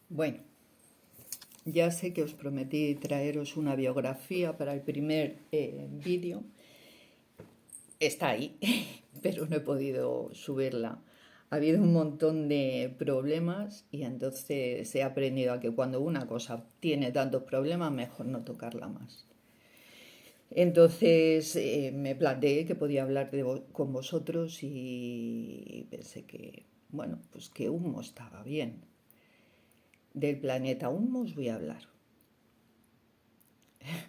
Bueno, ya sé que os prometí traeros una biografía para el primer vídeo. Está ahí, pero no he podido subirla. Ha habido un montón de problemas y entonces he aprendido a que cuando una cosa tiene tantos problemas, mejor no tocarla más. Entonces me planteé que podía hablar con vosotros y pensé que, bueno, pues que Humo estaba bien. Del planeta Humo os voy a hablar.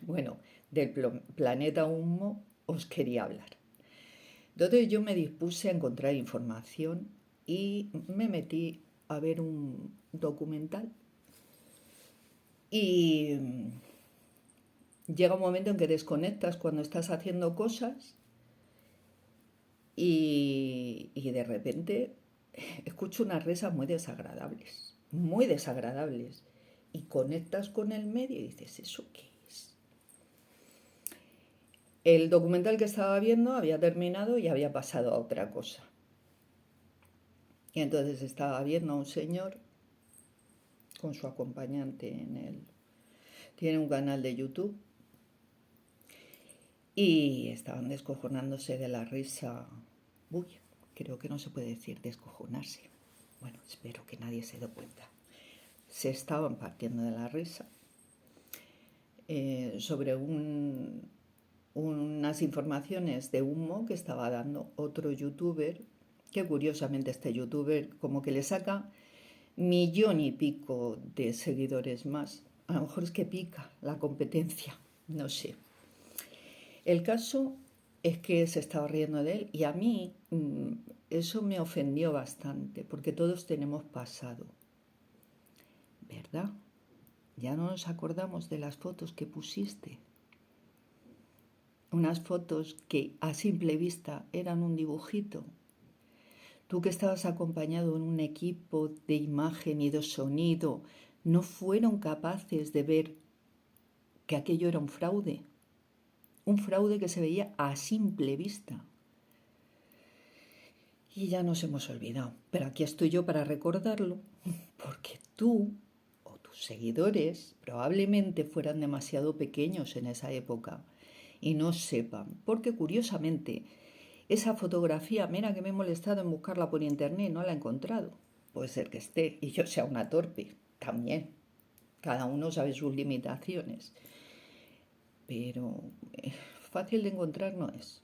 Bueno, del planeta Humo os quería hablar. Entonces yo me dispuse a encontrar información y me metí a ver un documental. Y llega un momento en que desconectas cuando estás haciendo cosas y de repente escucho unas risas muy desagradables. Y conectas con el medio y dices, ¿eso qué es? El documental que estaba viendo había terminado y había pasado a otra cosa. Y entonces estaba viendo a un señor con su acompañante en él. Tiene un canal de YouTube y estaban descojonándose de la risa. Uy, creo que no se puede decir descojonarse. Bueno, espero que nadie se dé cuenta. Se estaban partiendo de la risa sobre unas informaciones de Humo que estaba dando otro youtuber, que curiosamente este youtuber como que le saca 1,5 millones de seguidores más. A lo mejor es que pica la competencia, no sé. El caso es que se estaba riendo de él y a mí eso me ofendió bastante, porque todos tenemos pasado, ¿verdad? Ya no nos acordamos de las fotos que pusiste. Unas fotos que a simple vista eran un dibujito. Tú que estabas acompañado en un equipo de imagen y de sonido, no fueron capaces de ver que aquello era un fraude que se veía a simple vista. Y ya nos hemos olvidado, pero aquí estoy yo para recordarlo, porque tú o tus seguidores probablemente fueran demasiado pequeños en esa época y no sepan, porque curiosamente esa fotografía, mira que me he molestado en buscarla por internet, no la he encontrado. Puede ser que esté y yo sea una torpe, también. Cada uno sabe sus limitaciones. Pero fácil de encontrar no es.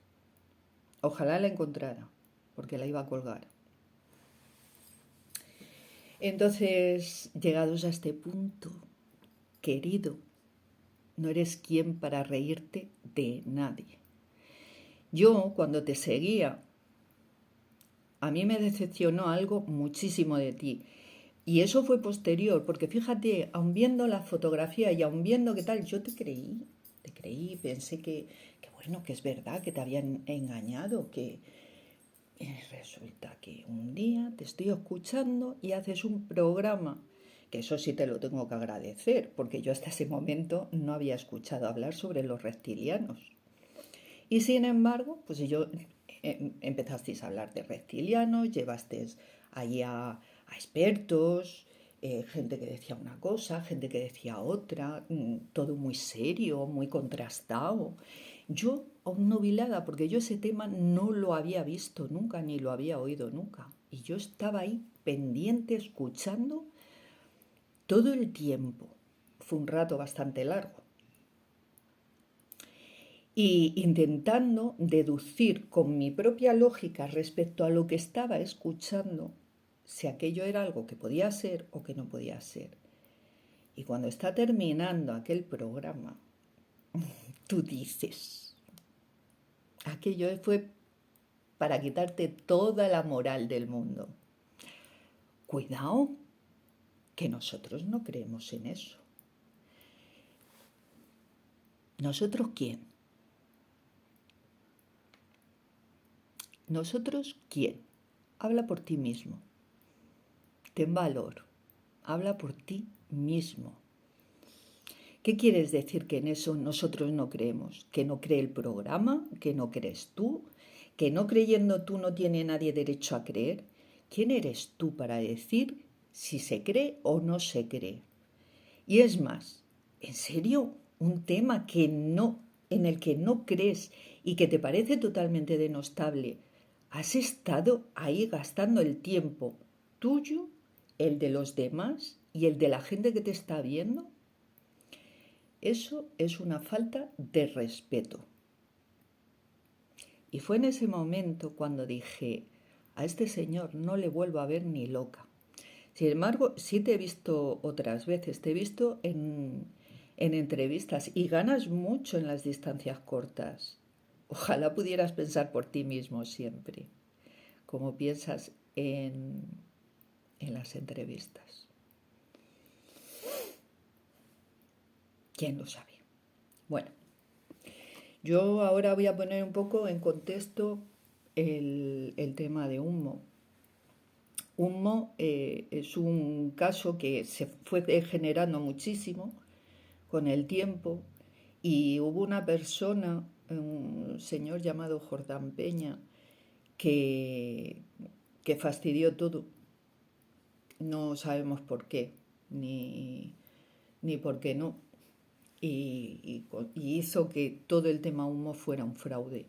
Ojalá la encontrara, porque la iba a colgar. Entonces, llegados a este punto, querido, no eres quien para reírte de nadie. Yo, cuando te seguía, a mí me decepcionó algo muchísimo de ti. Y eso fue posterior, porque fíjate, aun viendo la fotografía y aun viendo qué tal, yo te creí, pensé que bueno, que es verdad, que te habían engañado, que resulta que un día te estoy escuchando y haces un programa, que eso sí te lo tengo que agradecer, porque yo hasta ese momento no había escuchado hablar sobre los reptilianos. Y sin embargo, pues yo empezasteis a hablar de reptilianos, llevasteis allí a expertos, gente que decía una cosa, gente que decía otra, todo muy serio, muy contrastado. Yo, obnubilada, porque yo ese tema no lo había visto nunca, ni lo había oído nunca. Y yo estaba ahí pendiente, escuchando todo el tiempo. Fue un rato bastante largo. Y intentando deducir con mi propia lógica respecto a lo que estaba escuchando, si aquello era algo que podía ser o que no podía ser. Y cuando está terminando aquel programa, tú dices, aquello fue para quitarte toda la moral del mundo. Cuidado, que nosotros no creemos en eso. ¿Nosotros quién? ¿Nosotros quién? Habla por ti mismo. Ten valor. Habla por ti mismo. ¿Qué quieres decir que en eso nosotros no creemos? ¿Que no cree el programa? ¿Que no crees tú? ¿Que no creyendo tú no tiene nadie derecho a creer? ¿Quién eres tú para decir si se cree o no se cree. Y es más, ¿en serio? Un tema en el que no crees y que te parece totalmente denostable, ¿has estado ahí gastando el tiempo tuyo, el de los demás y el de la gente que te está viendo? Eso es una falta de respeto. Y fue en ese momento cuando dije, a este señor no le vuelvo a ver ni loca. Sin embargo, sí te he visto otras veces, te he visto en entrevistas y ganas mucho en las distancias cortas. Ojalá pudieras pensar por ti mismo siempre, como piensas en las entrevistas. ¿Quién lo sabe? Bueno, yo ahora voy a poner un poco en contexto el tema de Humo. Humo es un caso que se fue degenerando muchísimo con el tiempo y hubo una persona, un señor llamado Jordán Peña, que, que fastidió todo. No sabemos por qué, ni por qué no. Y hizo que todo el tema Humo fuera un fraude.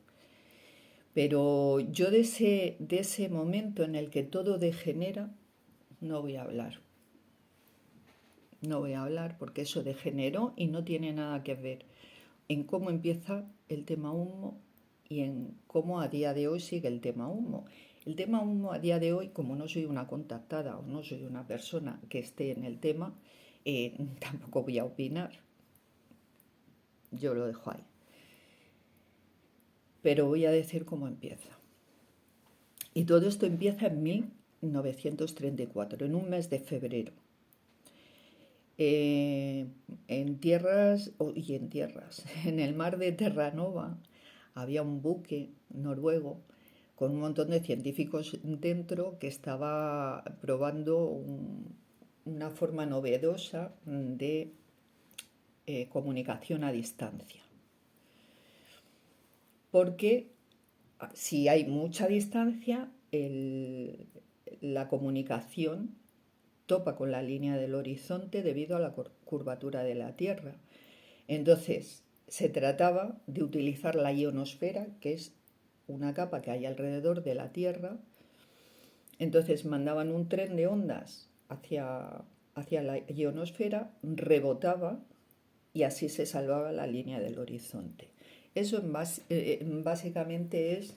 Pero yo de ese momento en el que todo degenera, no voy a hablar. No voy a hablar porque eso degeneró y no tiene nada que ver en cómo empieza el tema Humo y en cómo a día de hoy sigue el tema Humo. El tema Humo a día de hoy, como no soy una contactada o no soy una persona que esté en el tema, tampoco voy a opinar. Yo lo dejo ahí. Pero voy a decir cómo empieza. Y todo esto empieza en 1934, en un mes de febrero. En tierras, en el mar de Terranova había un buque noruego con un montón de científicos dentro que estaba probando una forma novedosa de comunicación a distancia. Porque si hay mucha distancia, la comunicación topa con la línea del horizonte debido a la curvatura de la Tierra. Entonces, se trataba de utilizar la ionosfera, que es una capa que hay alrededor de la Tierra. Entonces mandaban un tren de ondas hacia la ionosfera, rebotaba y así se salvaba la línea del horizonte. Eso básicamente es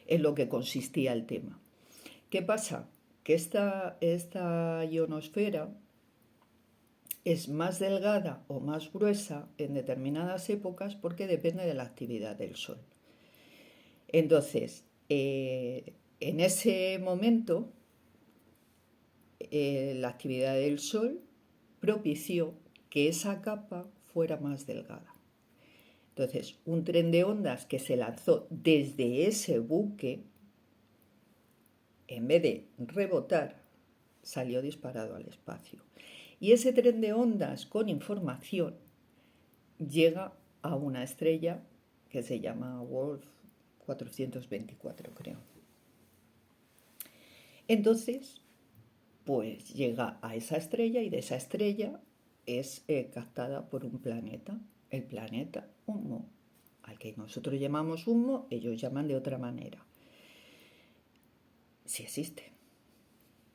en lo que consistía el tema. ¿Qué pasa? Que esta ionosfera es más delgada o más gruesa en determinadas épocas porque depende de la actividad del Sol. Entonces, en ese momento, la actividad del Sol propició que esa capa fuera más delgada. Entonces, un tren de ondas que se lanzó desde ese buque, en vez de rebotar, salió disparado al espacio. Y ese tren de ondas con información llega a una estrella que se llama Wolf 424, creo. Entonces, pues llega a esa estrella y de esa estrella es captada por un planeta, el planeta Humo, al que nosotros llamamos Humo, ellos llaman de otra manera. Si existe,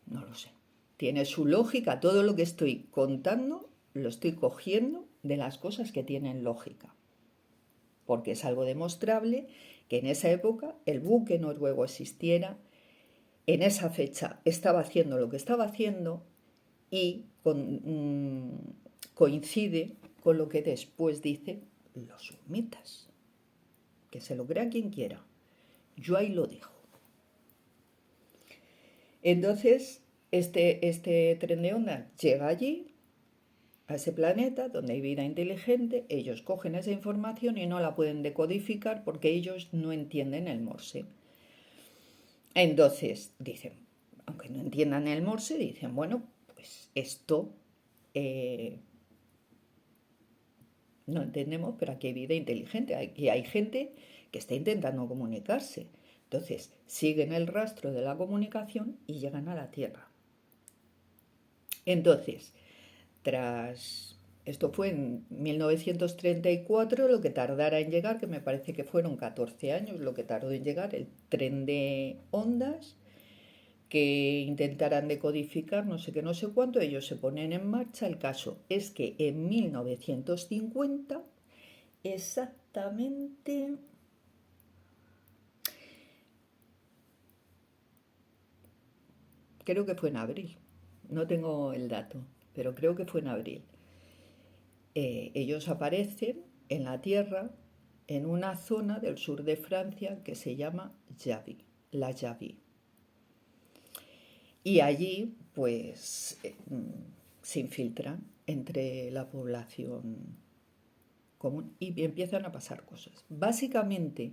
no lo sé. Tiene su lógica, todo lo que estoy contando lo estoy cogiendo de las cosas que tienen lógica, porque es algo demostrable que en esa época el buque noruego existiera, en esa fecha estaba haciendo lo que estaba haciendo y coincide con lo que después dicen los humitas. Que se lo crea quien quiera. Yo ahí lo dejo. Entonces, este tren de ondas llega allí, a ese planeta donde hay vida inteligente, ellos cogen esa información y no la pueden decodificar porque ellos no entienden el Morse. Entonces dicen, aunque no entiendan el Morse, dicen, bueno, pues esto no entendemos, pero aquí hay vida inteligente, aquí hay gente que está intentando comunicarse. Entonces siguen el rastro de la comunicación y llegan a la Tierra. Entonces, esto fue en 1934, lo que tardara en llegar, que me parece que fueron 14 años lo que tardó en llegar el tren de ondas, que intentaran decodificar no sé qué, no sé cuánto, ellos se ponen en marcha. El caso es que en 1950, exactamente, creo que fue en abril, no tengo el dato, pero creo que fue en abril, ellos aparecen en la Tierra en una zona del sur de Francia que se llama Javi, la Javi. Y allí, pues, se infiltran entre la población común y empiezan a pasar cosas. Básicamente,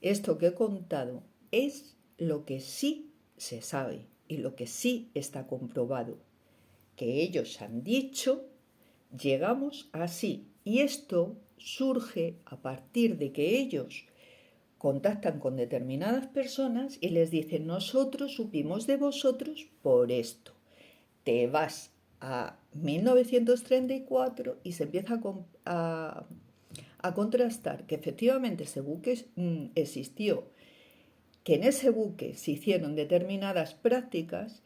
esto que he contado es lo que sí se sabe y lo que sí está comprobado, que ellos han dicho, llegamos así. Y esto surge a partir de que ellos contactan con determinadas personas y les dicen, nosotros supimos de vosotros por esto. Te vas a 1934 y se empieza a contrastar que efectivamente ese buque existió, que en ese buque se hicieron determinadas prácticas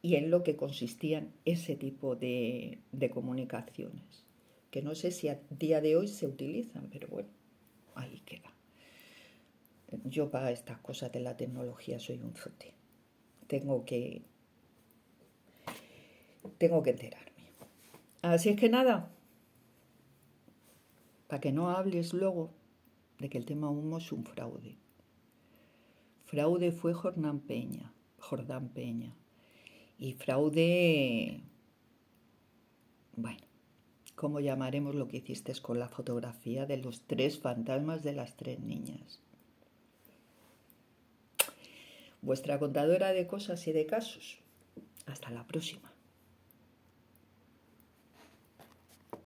y en lo que consistían ese tipo de comunicaciones, que no sé si a día de hoy se utilizan, pero bueno, ahí queda. Yo para estas cosas de la tecnología soy un zote. Tengo que enterarme. Así es que nada, para que no hables luego de que el tema humo es un fraude. Fraude fue Jordán Peña. Y fraude, bueno, ¿cómo llamaremos lo que hiciste con la fotografía de los 3 fantasmas de las 3 niñas? Vuestra contadora de cosas y de casos. Hasta la próxima.